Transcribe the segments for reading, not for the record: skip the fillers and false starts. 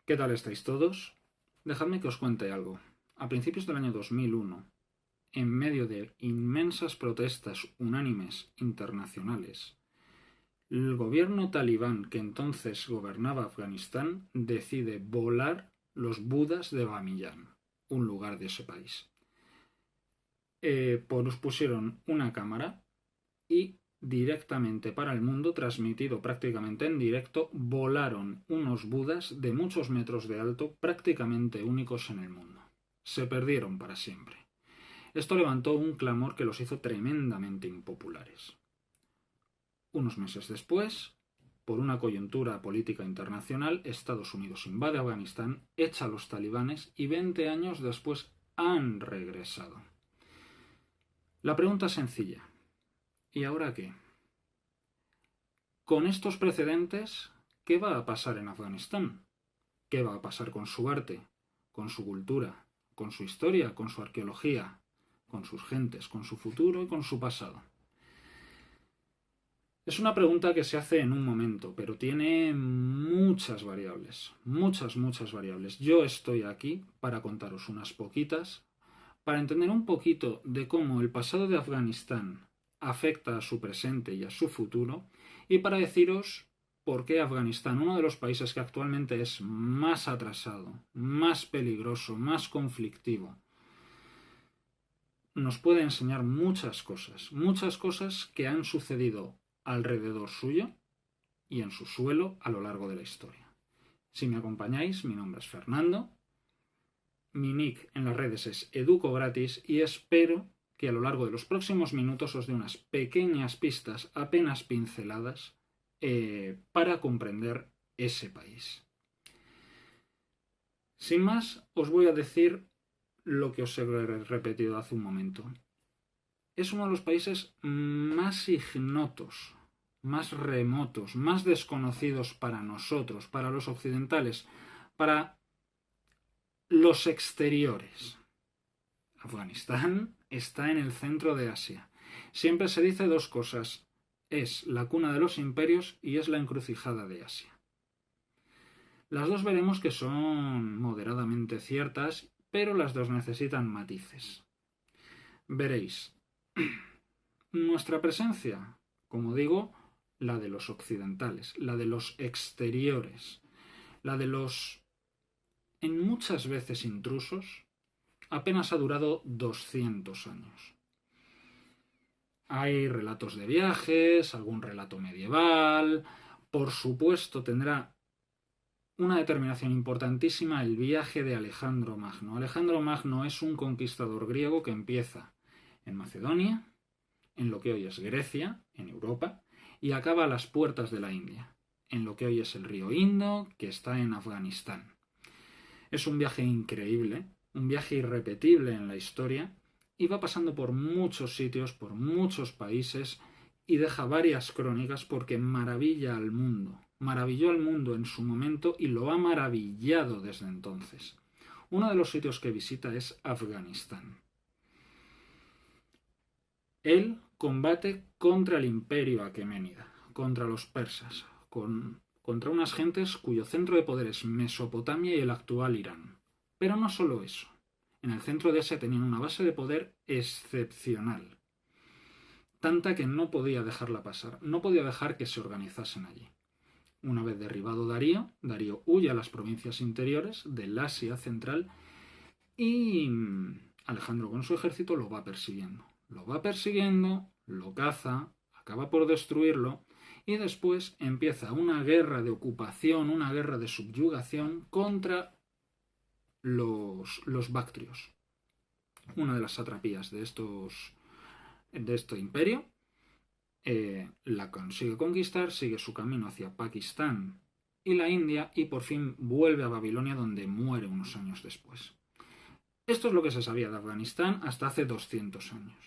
¿Qué tal estáis todos? Dejadme que os cuente algo. A principios del año 2001, en medio de inmensas protestas unánimes internacionales, el gobierno talibán que entonces gobernaba Afganistán decide volar los Budas de Bamiyan, un lugar de ese país. Pusieron una cámara y directamente para el mundo, transmitido prácticamente en directo, volaron unos Budas de muchos metros de alto, prácticamente únicos en el mundo. Se perdieron para siempre. Esto levantó un clamor que los hizo tremendamente impopulares. Unos meses después, por una coyuntura política internacional, Estados Unidos invade Afganistán, echa a los talibanes y 20 años después han regresado. La pregunta es sencilla. ¿Y ahora qué? Con estos precedentes, ¿qué va a pasar en Afganistán? ¿Qué va a pasar con su arte, con su cultura, con su historia, con su arqueología, con sus gentes, con su futuro y con su pasado? Es una pregunta que se hace en un momento, pero tiene muchas variables. Yo estoy aquí para contaros unas poquitas, para entender un poquito de cómo el pasado de Afganistán afecta a su presente y a su futuro, y para deciros por qué Afganistán, uno de los países que actualmente es más atrasado, más peligroso, más conflictivo, nos puede enseñar muchas cosas que han sucedido alrededor suyo y en su suelo a lo largo de la historia. Si me acompañáis, mi nombre es Fernando, mi nick en las redes es educogratis y espero que a lo largo de los próximos minutos os dé unas pequeñas pistas, apenas pinceladas, para comprender ese país. Sin más, os voy a decir lo que os he repetido hace un momento. Es uno de los países más ignotos, más remotos, más desconocidos para nosotros, para los occidentales, para los exteriores. Afganistán está en el centro de Asia. Siempre se dice dos cosas. Es la cuna de los imperios y es la encrucijada de Asia. Las dos veremos que son moderadamente ciertas, pero las dos necesitan matices. Veréis, nuestra presencia, como digo, la de los occidentales, la de los exteriores, la de los en muchas veces intrusos, apenas ha durado 200 años. Hay relatos de viajes, algún relato medieval, por supuesto tendrá una determinación importantísima el viaje de Alejandro Magno. Alejandro Magno es un conquistador griego que empieza en Macedonia, en lo que hoy es Grecia, en Europa, y acaba a las puertas de la India, en lo que hoy es el río Indo, que está en Afganistán. Es un viaje increíble, un viaje irrepetible en la historia, y va pasando por muchos sitios, por muchos países, y deja varias crónicas porque maravilla al mundo. Maravilló al mundo en su momento y lo ha maravillado desde entonces. Uno de los sitios que visita es Afganistán. Él combate contra el imperio aqueménida, contra los persas, contra unas gentes cuyo centro de poder es Mesopotamia y el actual Irán. Pero no solo eso. En el centro de Asia tenían una base de poder excepcional. Tanta que no podía dejarla pasar, no podía dejar que se organizasen allí. Una vez derribado Darío, Darío huye a las provincias interiores del Asia central y Alejandro con su ejército lo va persiguiendo. Lo va persiguiendo, lo caza, acaba por destruirlo y después empieza una guerra de ocupación, una guerra de subyugación contra los bactrios, una de las satrapías de este imperio. La consigue conquistar, sigue su camino hacia Pakistán y la India y por fin vuelve a Babilonia donde muere unos años después. Esto es lo que se sabía de Afganistán hasta hace 200 años.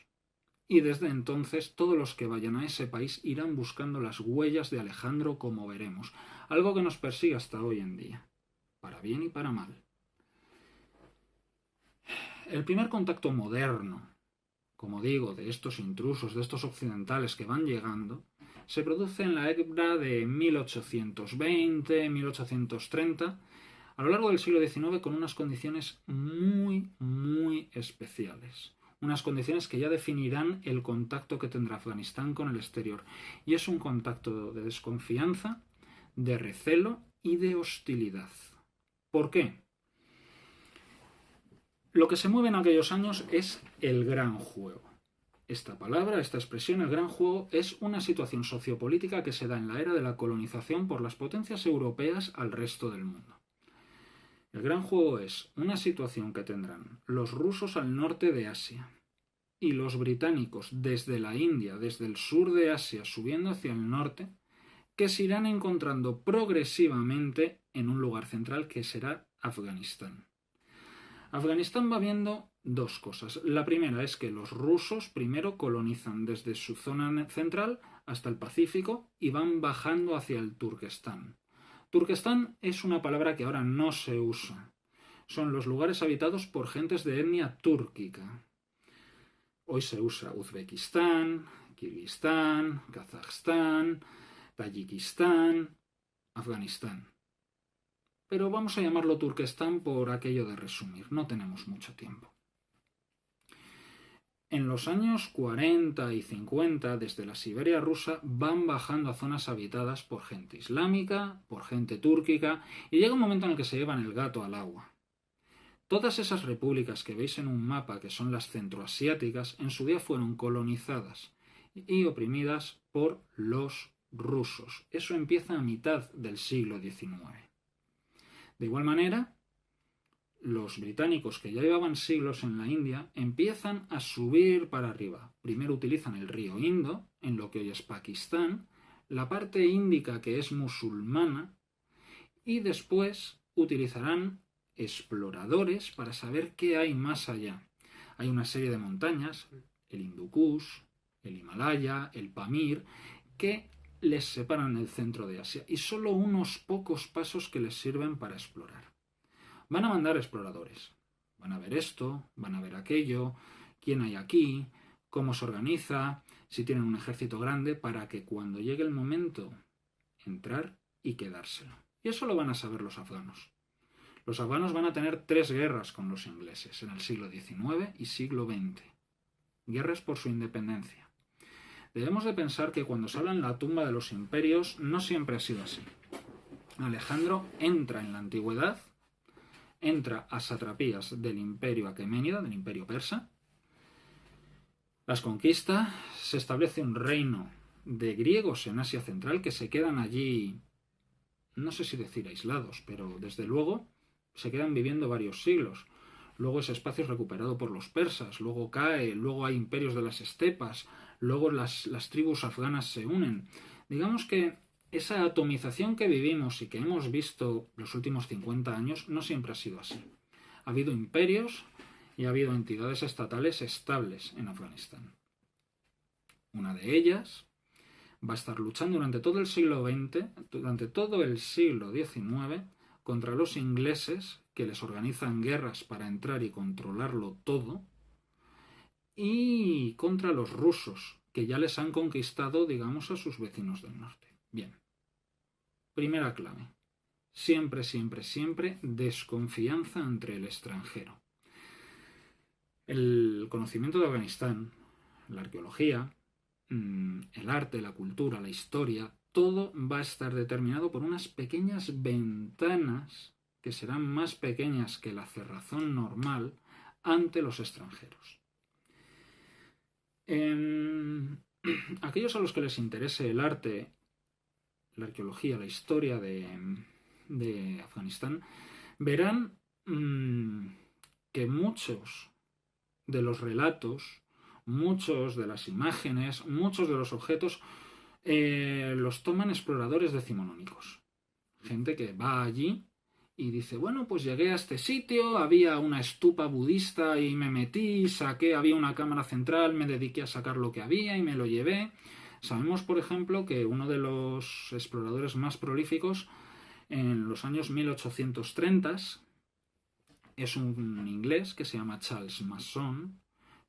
Y desde entonces todos los que vayan a ese país irán buscando las huellas de Alejandro, como veremos, algo que nos persigue hasta hoy en día, para bien y para mal. El primer contacto moderno, como digo, de estos intrusos, de estos occidentales que van llegando, se produce en la época de 1820-1830, a lo largo del siglo XIX con unas condiciones muy, muy especiales. Unas condiciones que ya definirán el contacto que tendrá Afganistán con el exterior. Y es un contacto de desconfianza, de recelo y de hostilidad. ¿Por qué? Lo que se mueve en aquellos años es el gran juego. Esta palabra, esta expresión, el gran juego, es una situación sociopolítica que se da en la era de la colonización por las potencias europeas al resto del mundo. El gran juego es una situación que tendrán los rusos al norte de Asia y los británicos desde la India, desde el sur de Asia, subiendo hacia el norte, que se irán encontrando progresivamente en un lugar central que será Afganistán. Afganistán va viendo dos cosas. La primera es que los rusos primero colonizan desde su zona central hasta el Pacífico y van bajando hacia el Turquestán. Turquestán es una palabra que ahora no se usa. Son los lugares habitados por gentes de etnia túrquica. Hoy se usa Uzbekistán, Kirguistán, Kazajstán, Tayikistán, Afganistán. Pero vamos a llamarlo Turquestán por aquello de resumir, no tenemos mucho tiempo. En los años 40 y 50, desde la Siberia rusa, van bajando a zonas habitadas por gente islámica, por gente túrquica, y llega un momento en el que se llevan el gato al agua. Todas esas repúblicas que veis en un mapa, que son las centroasiáticas, en su día fueron colonizadas y oprimidas por los rusos. Eso empieza a mitad del siglo XIX. De igual manera, los británicos, que ya llevaban siglos en la India, empiezan a subir para arriba. Primero utilizan el río Indo, en lo que hoy es Pakistán, la parte índica que es musulmana, y después utilizarán exploradores para saber qué hay más allá. Hay una serie de montañas, el Hindu Kush, el Himalaya, el Pamir, que les separan el centro de Asia y solo unos pocos pasos que les sirven para explorar. Van a mandar exploradores. Van a ver esto, van a ver aquello, quién hay aquí, cómo se organiza, si tienen un ejército grande, para que cuando llegue el momento entrar y quedárselo. Y eso lo van a saber los afganos. Los afganos van a tener 3 guerras con los ingleses en el siglo XIX y siglo XX. Guerras por su independencia. Debemos de pensar que cuando se habla en la tumba de los imperios no siempre ha sido así. Alejandro entra en la antigüedad, entra a satrapías del imperio aqueménida, del imperio persa, las conquista, se establece un reino de griegos en Asia Central que se quedan allí, no sé si decir aislados, pero desde luego se quedan viviendo varios siglos. Luego ese espacio es recuperado por los persas, luego cae, luego hay imperios de las estepas, luego las tribus afganas se unen. Digamos que esa atomización que vivimos y que hemos visto los últimos 50 años no siempre ha sido así. Ha habido imperios y ha habido entidades estatales estables en Afganistán. Una de ellas va a estar luchando durante todo el siglo XX, durante todo el siglo XIX, contra los ingleses, que les organizan guerras para entrar y controlarlo todo, y contra los rusos, que ya les han conquistado, digamos, a sus vecinos del norte. Bien. Primera clave. Siempre, siempre, siempre desconfianza entre el extranjero. El conocimiento de Afganistán, la arqueología, el arte, la cultura, la historia, todo va a estar determinado por unas pequeñas ventanas que serán más pequeñas que la cerrazón normal ante los extranjeros. Aquellos a los que les interese el arte, la arqueología, la historia de Afganistán, verán que muchos de los relatos, muchos de las imágenes, muchos de los objetos los toman exploradores decimonónicos. Gente que va allí y dice, bueno, pues llegué a este sitio, había una estupa budista y me metí, saqué, había una cámara central, me dediqué a sacar lo que había y me lo llevé. Sabemos, por ejemplo, que uno de los exploradores más prolíficos en los años 1830 es un inglés que se llama Charles Mason,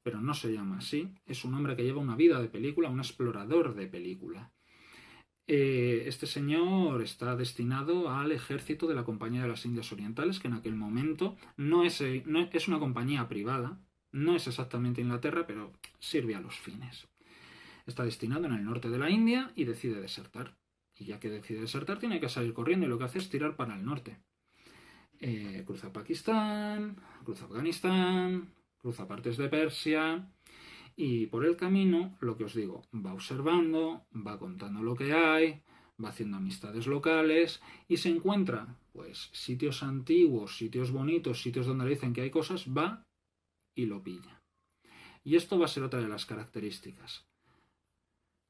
pero no se llama así, es un hombre que lleva una vida de película, un explorador de película. Este señor está destinado al ejército de la Compañía de las Indias Orientales, que en aquel momento no es una compañía privada, no es exactamente Inglaterra, pero sirve a los fines. Está destinado en el norte de la India y decide desertar. Y ya que decide desertar, tiene que salir corriendo y lo que hace es tirar para el norte. Cruza Pakistán, cruza Afganistán, cruza partes de Persia y por el camino, lo que os digo, va observando, va contando lo que hay, va haciendo amistades locales y se encuentra pues sitios antiguos, sitios bonitos, sitios donde le dicen que hay cosas, va y lo pilla. Y esto va a ser otra de las características.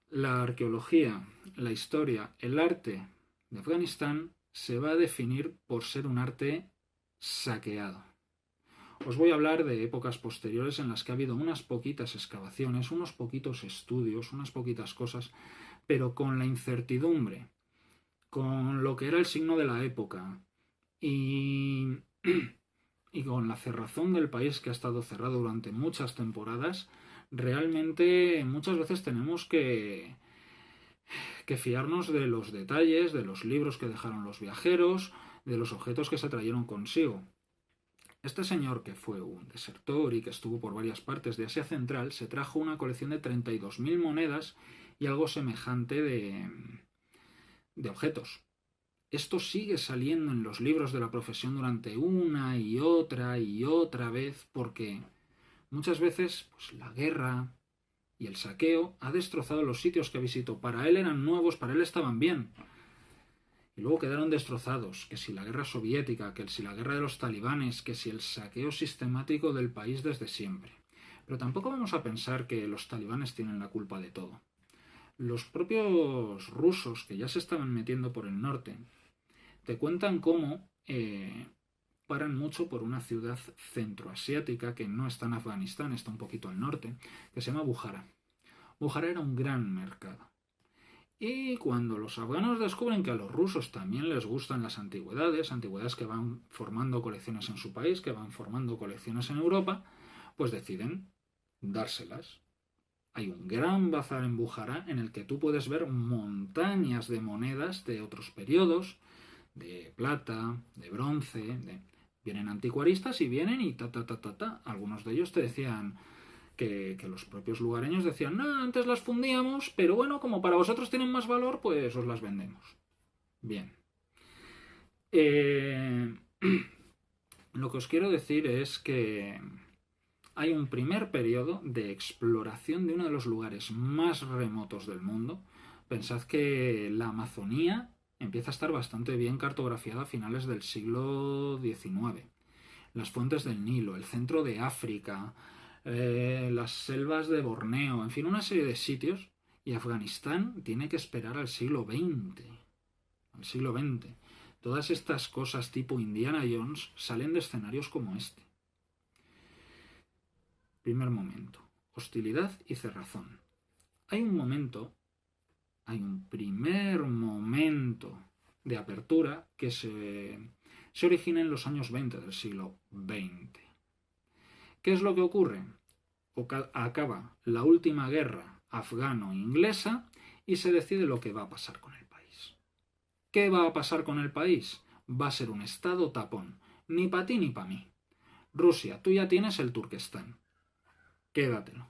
La arqueología, la historia, el arte de Afganistán se va a definir por ser un arte saqueado. Os voy a hablar de épocas posteriores en las que ha habido unas poquitas excavaciones, unos poquitos estudios, unas poquitas cosas, pero con la incertidumbre, con lo que era el signo de la época y, y con la cerrazón del país que ha estado cerrado durante muchas temporadas, realmente muchas veces tenemos que fiarnos de los detalles, de los libros que dejaron los viajeros, de los objetos que se trajeron consigo. Este señor, que fue un desertor y que estuvo por varias partes de Asia Central, se trajo una colección de 32.000 monedas y algo semejante de objetos. Esto sigue saliendo en los libros de la profesión durante una y otra vez porque muchas veces pues, la guerra y el saqueo ha destrozado los sitios que visitó. Para él eran nuevos, para él estaban bien. Y luego quedaron destrozados, que si la guerra soviética, que si la guerra de los talibanes, que si el saqueo sistemático del país desde siempre. Pero tampoco vamos a pensar que los talibanes tienen la culpa de todo. Los propios rusos, que ya se estaban metiendo por el norte, te cuentan cómo paran mucho por una ciudad centroasiática que no está en Afganistán, está un poquito al norte, que se llama Bujara. Bujara era un gran mercado. Y cuando los afganos descubren que a los rusos también les gustan las antigüedades, antigüedades que van formando colecciones en su país, que van formando colecciones en Europa, pues deciden dárselas. Hay un gran bazar en Bujara en el que tú puedes ver montañas de monedas de otros periodos, de plata, de bronce, vienen anticuaristas y vienen y ta. Algunos de ellos te decían que los propios lugareños decían, no, antes las fundíamos, pero bueno, como para vosotros tienen más valor, pues os las vendemos. Bien. Lo que os quiero decir es que hay un primer periodo de exploración de uno de los lugares más remotos del mundo. Pensad que la Amazonía empieza a estar bastante bien cartografiada a finales del siglo XIX. Las fuentes del Nilo, el centro de África, las selvas de Borneo, en fin, una serie de sitios. Y Afganistán tiene que esperar al siglo XX. Al siglo XX. Todas estas cosas tipo Indiana Jones salen de escenarios como este. Primer momento. Hostilidad y cerrazón. Hay un primer momento de apertura que se origina en los años 20 del siglo XX. ¿Qué es lo que ocurre? Acaba la última guerra afgano-inglesa y se decide lo que va a pasar con el país. ¿Qué va a pasar con el país? Va a ser un estado tapón, ni para ti ni para mí. Rusia, tú ya tienes el Turquestán. Quédatelo.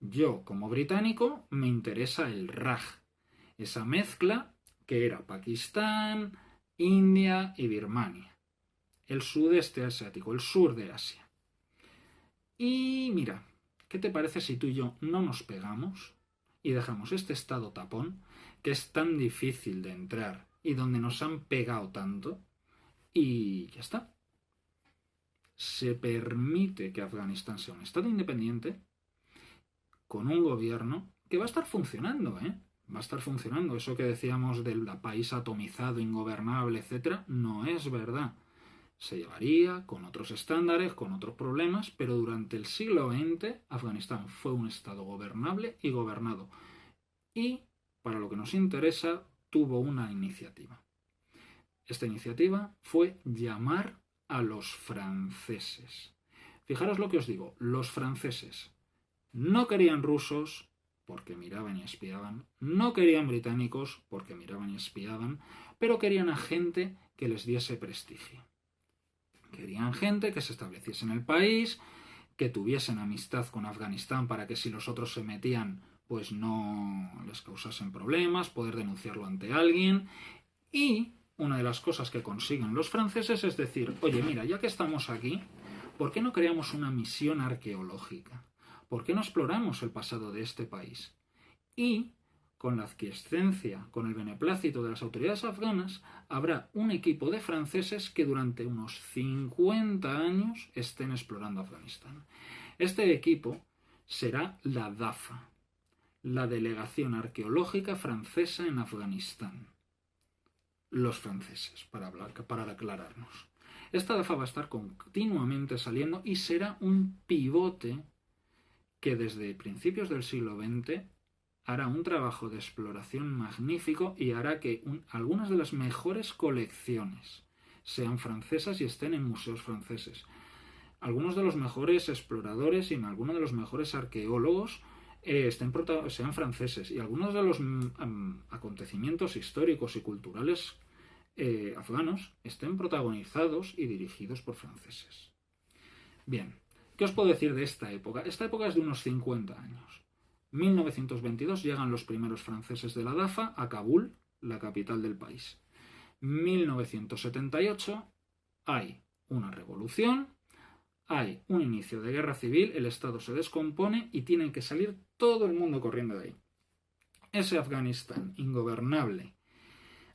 Yo, como británico, me interesa el Raj, esa mezcla que era Pakistán, India y Birmania, el sudeste asiático, el sur de Asia. Y mira, ¿qué te parece si tú y yo no nos pegamos y dejamos este estado tapón, que es tan difícil de entrar y donde nos han pegado tanto, y ya está? Se permite que Afganistán sea un estado independiente con un gobierno que va a estar funcionando, ¿eh? Va a estar funcionando. Eso que decíamos del país atomizado, ingobernable, etc., no es verdad. Se llevaría con otros estándares, con otros problemas, pero durante el siglo XX Afganistán fue un estado gobernable y gobernado. Y, para lo que nos interesa, tuvo una iniciativa. Esta iniciativa fue llamar a los franceses. Fijaros lo que os digo, los franceses no querían rusos, porque miraban y espiaban, no querían británicos, porque miraban y espiaban, pero querían a gente que les diese prestigio. Querían gente que se estableciese en el país, que tuviesen amistad con Afganistán para que si los otros se metían, pues no les causasen problemas, poder denunciarlo ante alguien. Y una de las cosas que consiguen los franceses es decir, oye, mira, ya que estamos aquí, ¿por qué no creamos una misión arqueológica? ¿Por qué no exploramos el pasado de este país? Y, con la aquiescencia, con el beneplácito de las autoridades afganas, habrá un equipo de franceses que durante unos 50 años estén explorando Afganistán. Este equipo será la DAFA, la Delegación Arqueológica Francesa en Afganistán. Los franceses, para aclararnos. Esta DAFA va a estar continuamente saliendo y será un pivote que desde principios del siglo XX hará un trabajo de exploración magnífico y hará que algunas de las mejores colecciones sean francesas y estén en museos franceses. Algunos de los mejores exploradores y algunos de los mejores arqueólogos sean franceses y algunos de los acontecimientos históricos y culturales afganos estén protagonizados y dirigidos por franceses. Bien, ¿qué os puedo decir de esta época? Esta época es de unos 50 años. 1922 llegan los primeros franceses de la DAFA a Kabul, la capital del país. 1978 hay una revolución, hay un inicio de guerra civil, el Estado se descompone y tiene que salir todo el mundo corriendo de ahí. Ese Afganistán ingobernable,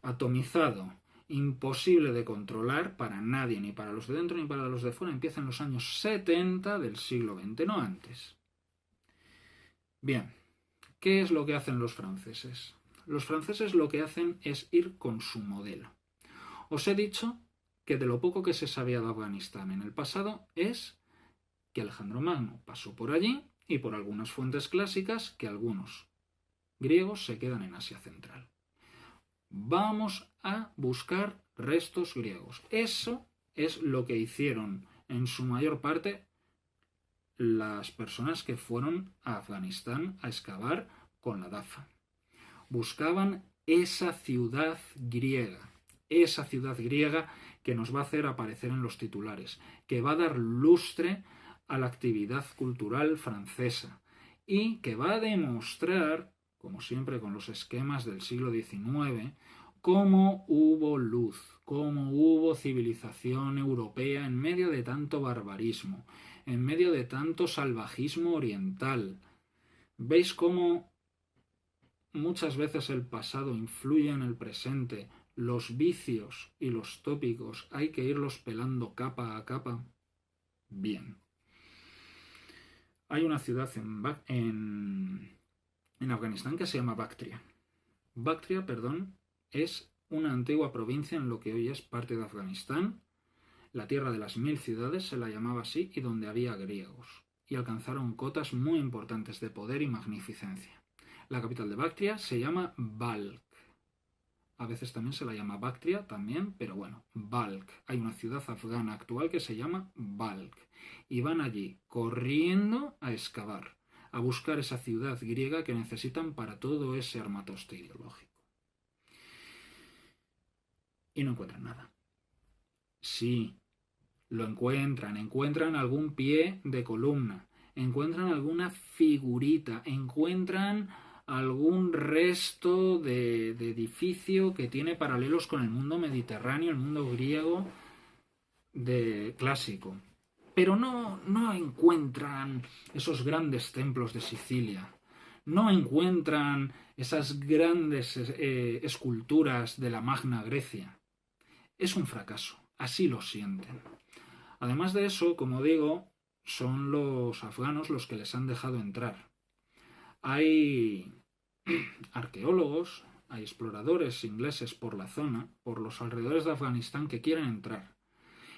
atomizado, imposible de controlar para nadie, ni para los de dentro ni para los de fuera, empieza en los años 70 del siglo XX, no antes. Bien, ¿qué es lo que hacen los franceses? Los franceses lo que hacen es ir con su modelo. Os he dicho que de lo poco que se sabía de Afganistán en el pasado es que Alejandro Magno pasó por allí y por algunas fuentes clásicas que algunos griegos se quedan en Asia Central. Vamos a buscar restos griegos. Eso es lo que hicieron en su mayor parte las personas que fueron a Afganistán a excavar con la DAFA. Buscaban esa ciudad griega que nos va a hacer aparecer en los titulares, que va a dar lustre a la actividad cultural francesa y que va a demostrar, como siempre con los esquemas del siglo XIX, cómo hubo luz, cómo hubo civilización europea en medio de tanto barbarismo, en medio de tanto salvajismo oriental. ¿Veis cómo muchas veces el pasado influye en el presente? Los vicios y los tópicos hay que irlos pelando capa a capa. Bien. Hay una ciudad en Afganistán que se llama Bactria. Bactria, es una antigua provincia en lo que hoy es parte de Afganistán. La tierra de las 1000 ciudades se la llamaba así y donde había griegos. Y alcanzaron cotas muy importantes de poder y magnificencia. La capital de Bactria se llama Balkh. A veces también se la llama Bactria, también, pero bueno, Balkh. Hay una ciudad afgana actual que se llama Balkh. Y van allí corriendo a excavar, a buscar esa ciudad griega que necesitan para todo ese armatoste ideológico. Y no encuentran nada. Sí, lo encuentran algún pie de columna, encuentran alguna figurita, encuentran algún resto de edificio que tiene paralelos con el mundo mediterráneo, el mundo griego clásico. Pero no encuentran esos grandes templos de Sicilia, no encuentran esas grandes esculturas de la Magna Grecia. Es un fracaso, así lo sienten. Además de eso, como digo, son los afganos los que les han dejado entrar. Hay arqueólogos, hay exploradores ingleses por la zona, por los alrededores de Afganistán que quieren entrar.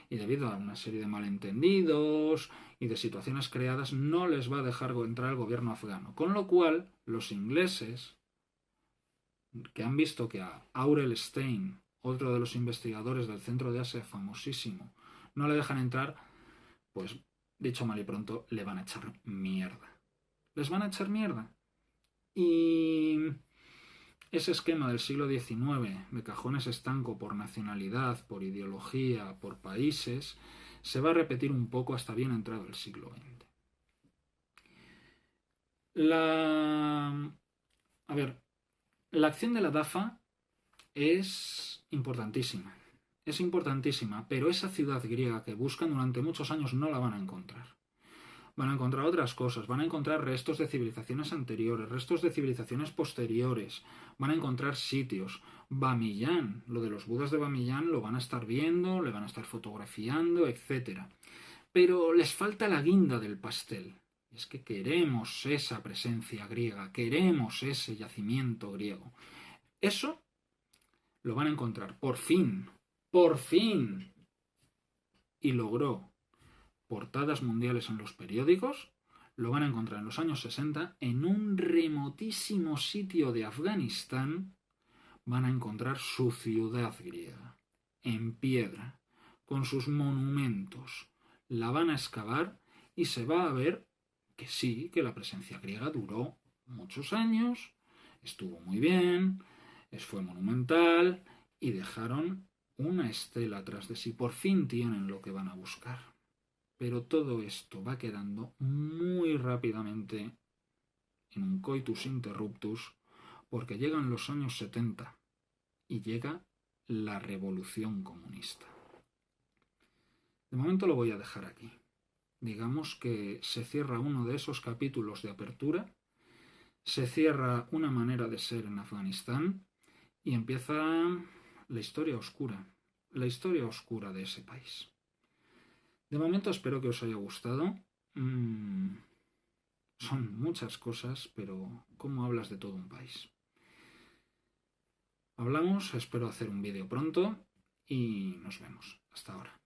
Y debido a una serie de malentendidos y de situaciones creadas, no les va a dejar entrar el gobierno afgano. Con lo cual, los ingleses, que han visto que a Aurel Stein, otro de los investigadores del Centro de Asia famosísimo, no le dejan entrar, pues, dicho mal y pronto, le van a echar mierda. ¿Les van a echar mierda? Y ese esquema del siglo XIX, de cajones estanco por nacionalidad, por ideología, por países, se va a repetir un poco hasta bien entrado el siglo XX. A ver, la acción de la DAFA es importantísima. Es importantísima, pero esa ciudad griega que buscan durante muchos años no la van a encontrar. Van a encontrar otras cosas, van a encontrar restos de civilizaciones anteriores, restos de civilizaciones posteriores, van a encontrar sitios. Bamiyan, lo de los budas de Bamiyan lo van a estar viendo, le van a estar fotografiando, etc. Pero les falta la guinda del pastel. Es que queremos esa presencia griega, queremos ese yacimiento griego. Eso lo van a encontrar, por fin, por fin. Y logró portadas mundiales en los periódicos, lo van a encontrar en los años 60 en un remotísimo sitio de Afganistán. Van a encontrar su ciudad griega, en piedra, con sus monumentos. La van a excavar y se va a ver que sí, que la presencia griega duró muchos años, estuvo muy bien, fue monumental y dejaron una estela tras de sí. Por fin tienen lo que van a buscar. Pero todo esto va quedando muy rápidamente en un coitus interruptus porque llegan los años 70 y llega la revolución comunista. De momento lo voy a dejar aquí. Digamos que se cierra uno de esos capítulos de apertura, se cierra una manera de ser en Afganistán y empieza la historia oscura de ese país. De momento espero que os haya gustado. Son muchas cosas, pero ¿cómo hablas de todo un país? Hablamos, espero hacer un vídeo pronto y nos vemos. Hasta ahora.